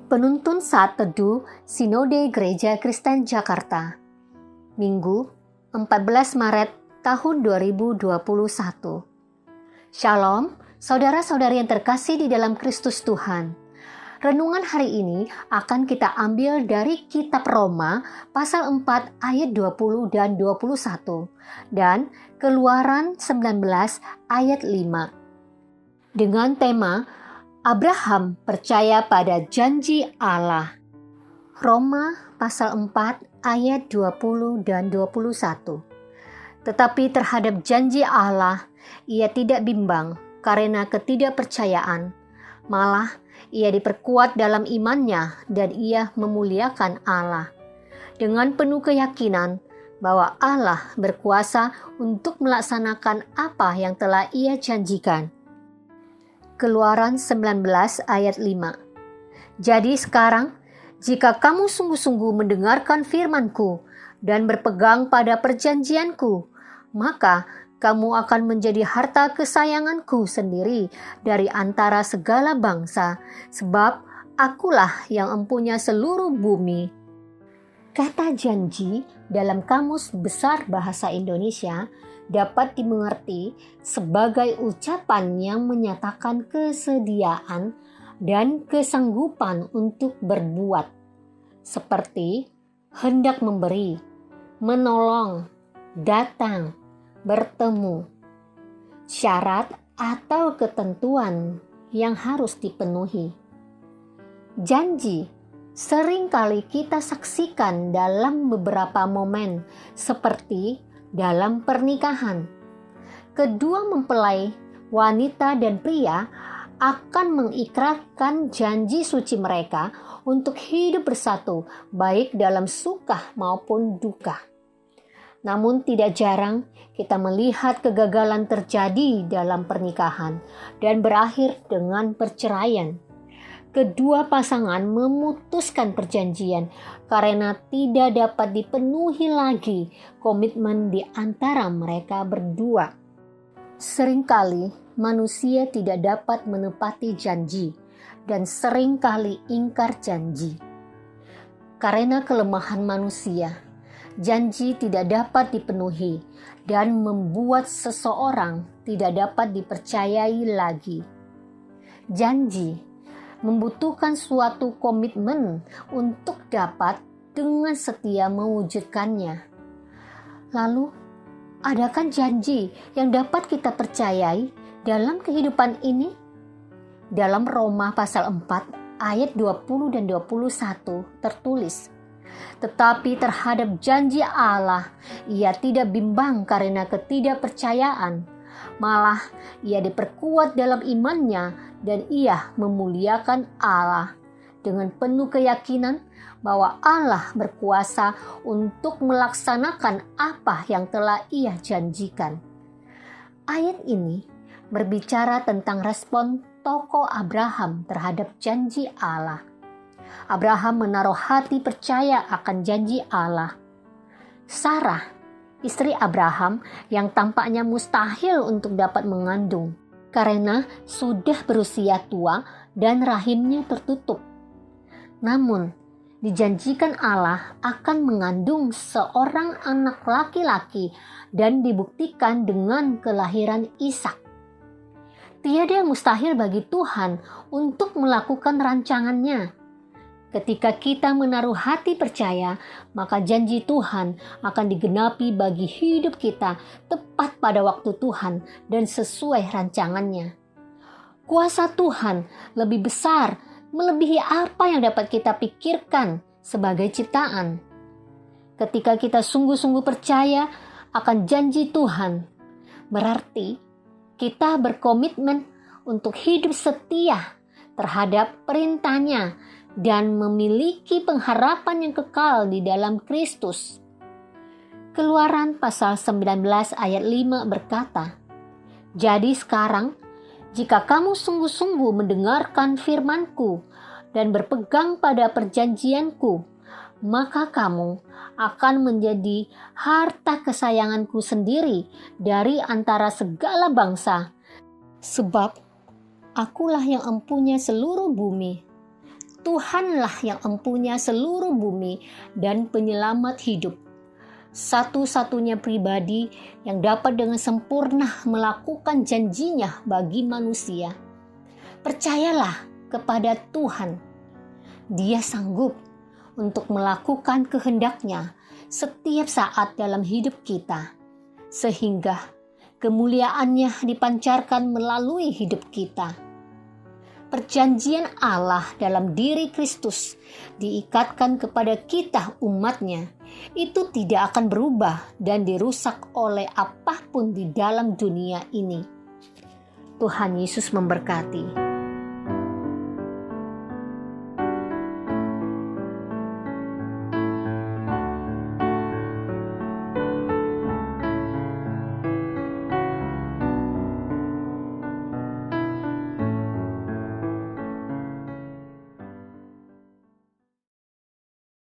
Penuntun Saat Teduh Sinode Gereja Kristen Jakarta, Minggu 14 Maret tahun 2021. Shalom, saudara-saudari yang terkasih di dalam Kristus Tuhan. Renungan hari ini akan kita ambil dari kitab Roma pasal 4 ayat 20 dan 21 dan Keluaran 19 ayat 5. Dengan tema Abraham percaya pada janji Allah. Roma pasal 4 ayat 20 dan 21. Tetapi terhadap janji Allah, ia tidak bimbang karena ketidakpercayaan. Malah ia diperkuat dalam imannya dan ia memuliakan Allah. Dengan penuh keyakinan bahwa Allah berkuasa untuk melaksanakan apa yang telah ia janjikan. Keluaran 19 ayat 5. Jadi sekarang, jika kamu sungguh-sungguh mendengarkan firman-Ku dan berpegang pada perjanjian-Ku, maka kamu akan menjadi harta kesayangan-Ku sendiri dari antara segala bangsa, sebab Akulah yang empunya seluruh bumi. Kata janji dalam Kamus Besar Bahasa Indonesia dapat dimengerti sebagai ucapan yang menyatakan kesediaan dan kesanggupan untuk berbuat, seperti hendak memberi, menolong, datang, bertemu. Syarat atau ketentuan yang harus dipenuhi. Janji seringkali kita saksikan dalam beberapa momen, seperti dalam pernikahan. Kedua mempelai, wanita dan pria, akan mengikrarkan janji suci mereka untuk hidup bersatu, baik dalam suka maupun duka. Namun tidak jarang kita melihat kegagalan terjadi dalam pernikahan dan berakhir dengan perceraian. Kedua pasangan memutuskan perjanjian karena tidak dapat dipenuhi lagi komitmen di antara mereka berdua. Seringkali manusia tidak dapat menepati janji dan seringkali ingkar janji. Karena kelemahan manusia, janji tidak dapat dipenuhi dan membuat seseorang tidak dapat dipercayai lagi. Janji membutuhkan suatu komitmen untuk dapat dengan setia mewujudkannya. Lalu, adakah janji yang dapat kita percayai dalam kehidupan ini? Dalam Roma pasal 4 ayat 20 dan 21 tertulis, tetapi terhadap janji Allah, ia tidak bimbang karena ketidakpercayaan. Malah ia diperkuat dalam imannya dan ia memuliakan Allah dengan penuh keyakinan bahwa Allah berkuasa untuk melaksanakan apa yang telah ia janjikan. Ayat ini berbicara tentang respon tokoh Abraham terhadap janji Allah. Abraham menaruh hati percaya akan janji Allah. Sarah, istri Abraham yang tampaknya mustahil untuk dapat mengandung karena sudah berusia tua dan rahimnya tertutup. Namun, dijanjikan Allah akan mengandung seorang anak laki-laki dan dibuktikan dengan kelahiran Ishak. Tiada yang mustahil bagi Tuhan untuk melakukan rancangannya. Ketika kita menaruh hati percaya, maka janji Tuhan akan digenapi bagi hidup kita tepat pada waktu Tuhan dan sesuai rancangannya. Kuasa Tuhan lebih besar, melebihi apa yang dapat kita pikirkan sebagai ciptaan. Ketika kita sungguh-sungguh percaya akan janji Tuhan, berarti kita berkomitmen untuk hidup setia terhadap perintahnya dan memiliki pengharapan yang kekal di dalam Kristus. Keluaran pasal 19 ayat 5 berkata, jadi sekarang, jika kamu sungguh-sungguh mendengarkan firman-Ku dan berpegang pada perjanjian-Ku, maka kamu akan menjadi harta kesayangan-Ku sendiri dari antara segala bangsa, sebab Akulah yang empunya seluruh bumi. Tuhanlah yang empunya seluruh bumi dan penyelamat hidup. Satu-satunya pribadi yang dapat dengan sempurna melakukan janjinya bagi manusia. Percayalah kepada Tuhan. Dia sanggup untuk melakukan kehendak-Nya setiap saat dalam hidup kita, sehingga kemuliaan-Nya dipancarkan melalui hidup kita. Perjanjian Allah dalam diri Kristus diikatkan kepada kita umat-Nya. Itu tidak akan berubah dan dirusak oleh apapun di dalam dunia ini. Tuhan Yesus memberkati.